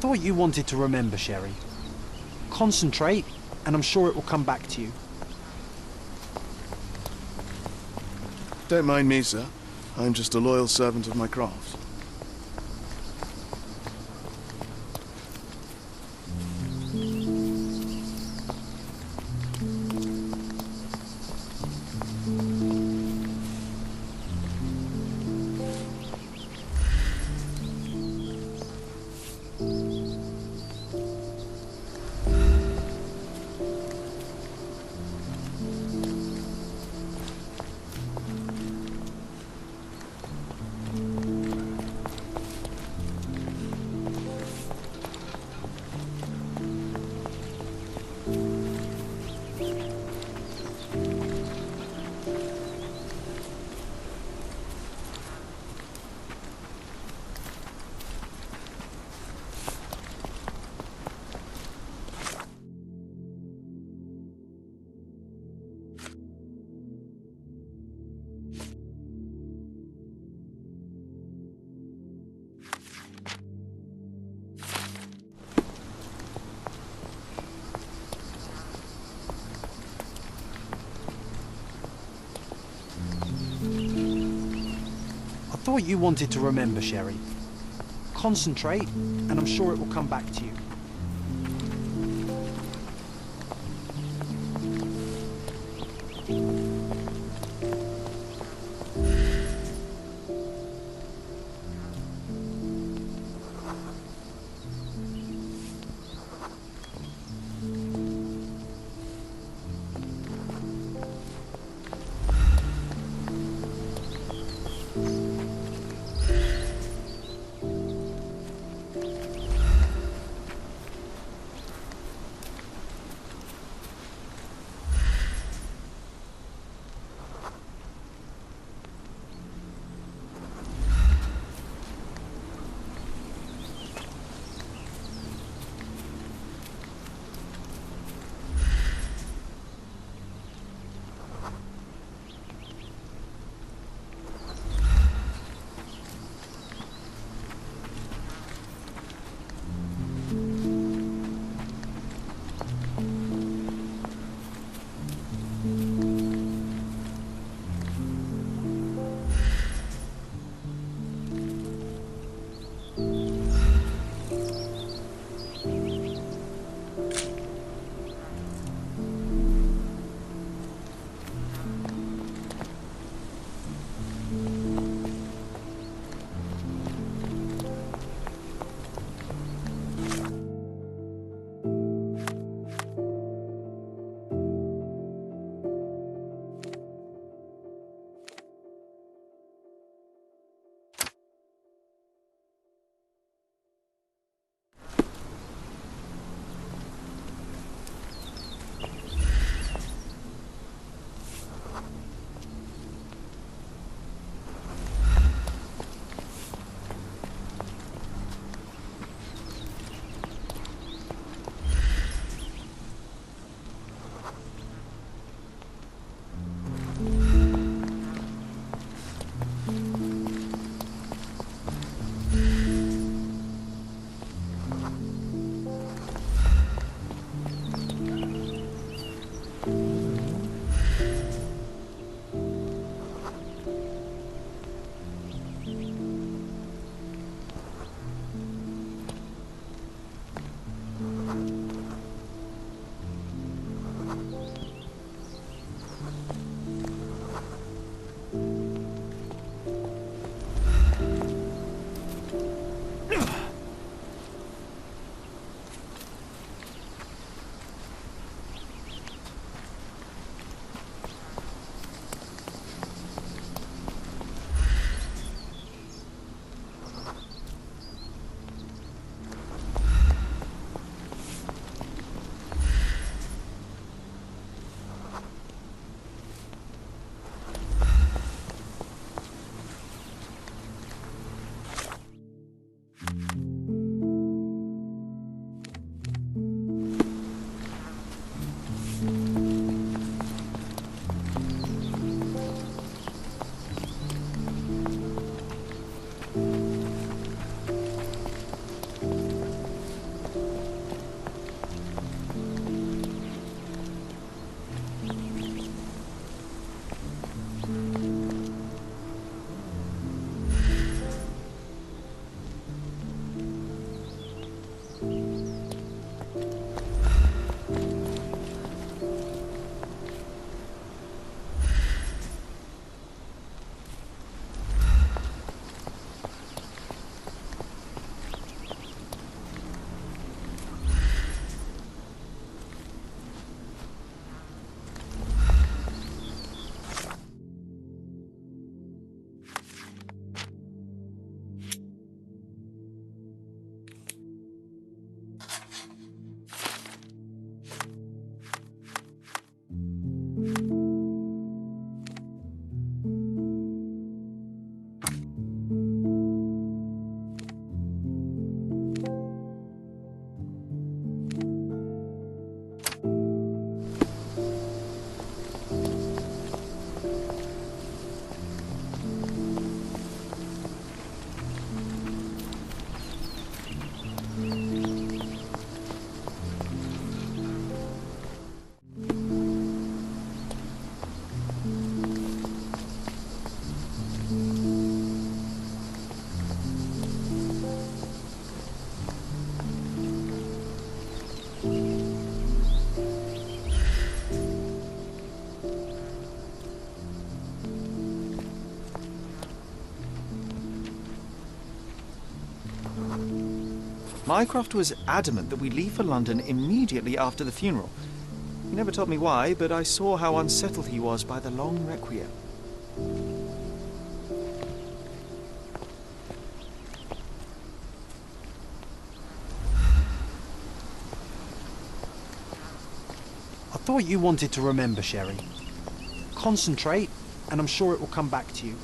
thought you wanted to remember, Sherry. Concentrate, and I'm sure it will come back to you. Don't mind me, sir. I'm just a loyal servant of my craft. I thought you wanted to remember, Sherry. Concentrate, and I'm sure it will come back to you. Mycroft was adamant that we leave for London immediately after the funeral. He never told me why, but I saw how unsettled he was by the long requiem. I thought you wanted to remember, Sherry. Concentrate, and I'm sure it will come back to you.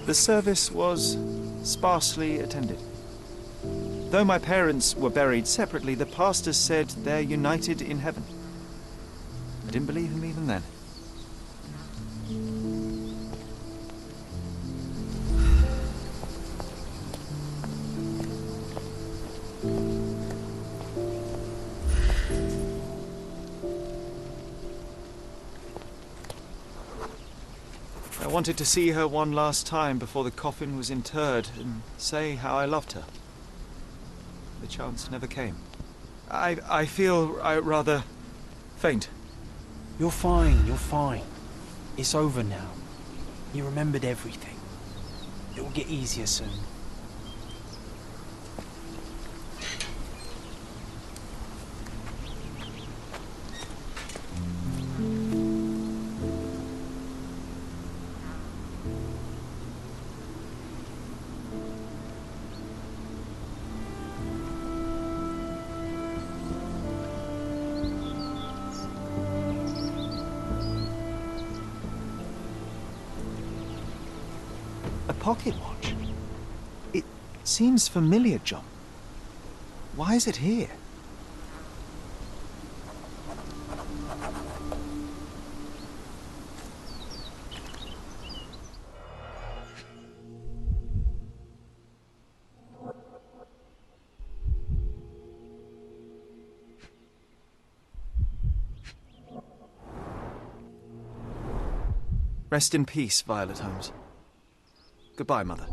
The service was sparsely attended. Though my parents were buried separately, the pastor said they're united in heaven. I didn't believe him even then. I wanted to see her one last time before the coffin was interred and say how I loved her. The chance never came. I feel rather faint. You're fine, you're fine. It's over now. You remembered everything. It will get easier soon. A pocket watch? It seems familiar, John. Why is it here? Rest in peace, Violet Holmes. Goodbye, Mother.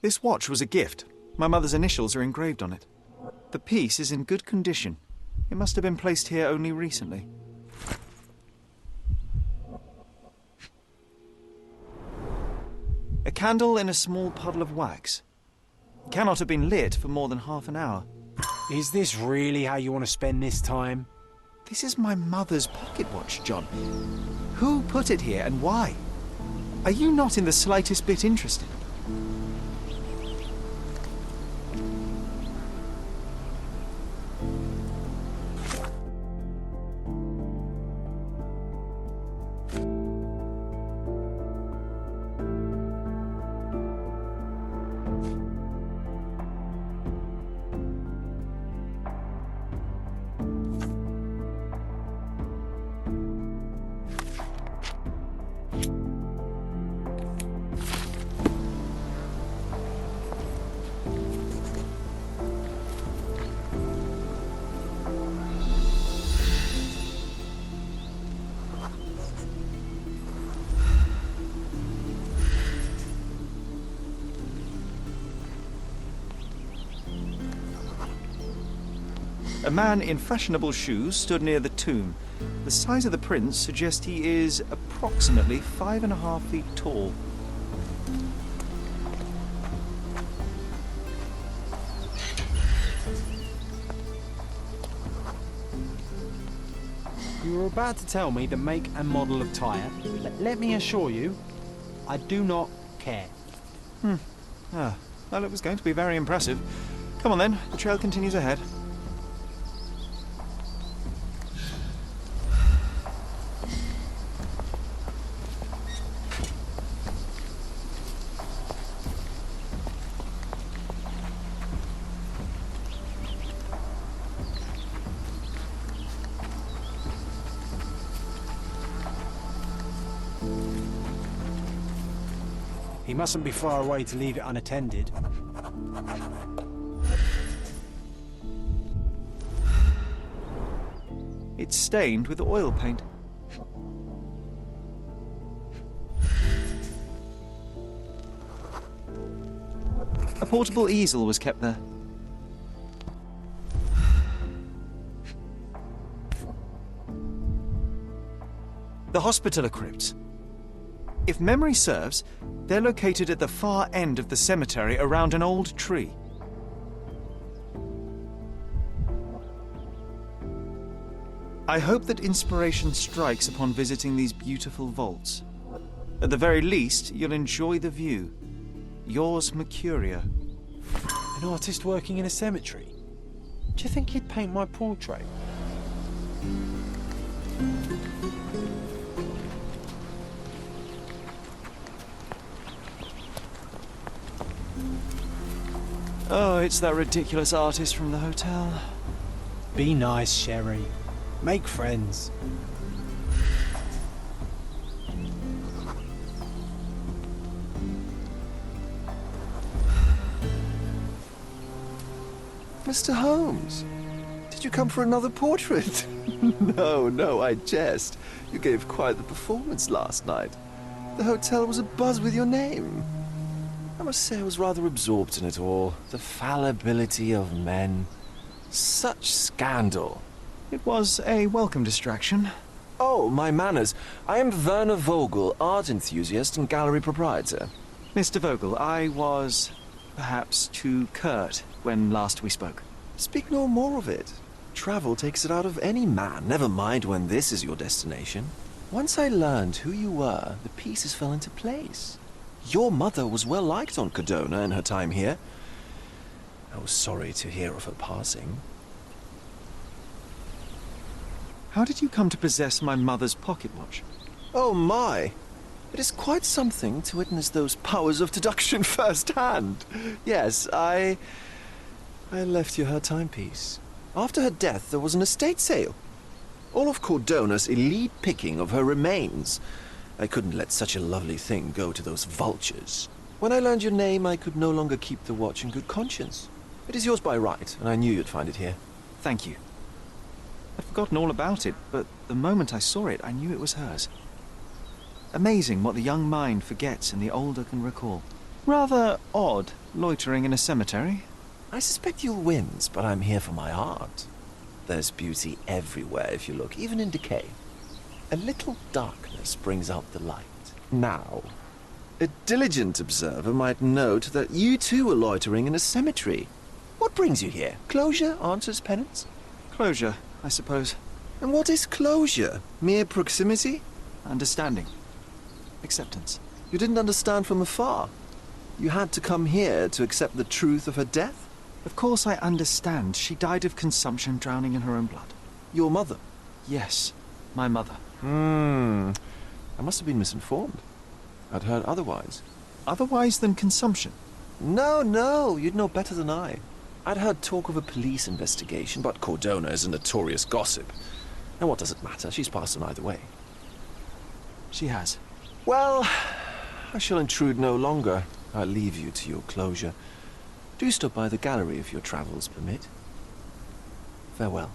This watch was a gift. My mother's initials are engraved on it. The piece is in good condition. It must have been placed here only recently. A candle in a small puddle of wax. It cannot have been lit for more than half an hour. Is this really how you want to spend this time? This is my mother's pocket watch, John. Who put it here and why? Are you not in the slightest bit interested? A man in fashionable shoes stood near the tomb. The size of the prints suggest he is approximately 5.5 feet tall. You were about to tell me the make and model of tyre. Let me assure you, I do not care. Well, it was going to be very impressive. Come on then, the trail continues ahead. He mustn't be far away to leave it unattended. It's stained with oil paint. A portable easel was kept there. The Hospitaller crypts. If memory serves, they're located at the far end of the cemetery around an old tree. I hope that inspiration strikes upon visiting these beautiful vaults. At the very least, you'll enjoy the view. Yours, Mercurio. An artist working in a cemetery? Do you think he'd paint my portrait? Oh, it's that ridiculous artist from the hotel. Be nice, Sherry. Make friends. Mr. Holmes, did you come for another portrait? No, I jest. You gave quite the performance last night. The hotel was abuzz with your name. I must say I was rather absorbed in it all. The fallibility of men. Such scandal. It was a welcome distraction. Oh, my manners. I am Werner Vogel, art enthusiast and gallery proprietor. Mr. Vogel, I was perhaps too curt when last we spoke. Speak no more of it. Travel takes it out of any man, never mind when this is your destination. Once I learned who you were, the pieces fell into place. Your mother was well liked on Cordona in her time here. I was sorry to hear of her passing. How did you come to possess my mother's pocket watch? Oh my! It is quite something to witness those powers of deduction firsthand. Yes, I left you her timepiece. After her death, there was an estate sale. All of Cordona's elite picking of her remains. I couldn't let such a lovely thing go to those vultures. When I learned your name, I could no longer keep the watch in good conscience. It is yours by right, and I knew you'd find it here. Thank you. I'd forgotten all about it, but the moment I saw it, I knew it was hers. Amazing what the young mind forgets and the older can recall. Rather odd, loitering in a cemetery. I suspect you'll win, but I'm here for my art. There's beauty everywhere if you look, even in decay. A little darkness brings out the light. Now, a diligent observer might note that you too are loitering in a cemetery. What brings you here? Closure answers penance? Closure, I suppose. And what is closure? Mere proximity? Understanding. Acceptance. You didn't understand from afar. You had to come here to accept the truth of her death? Of course I understand. She died of consumption, drowning in her own blood. Your mother? Yes, my mother. I must have been misinformed. I'd heard otherwise. Otherwise than consumption? No, you'd know better than I. I'd heard talk of a police investigation, but Cordona is a notorious gossip. And what does it matter? She's passed on either way. She has. Well, I shall intrude no longer. I'll leave you to your closure. Do stop by the gallery if your travels permit. Farewell.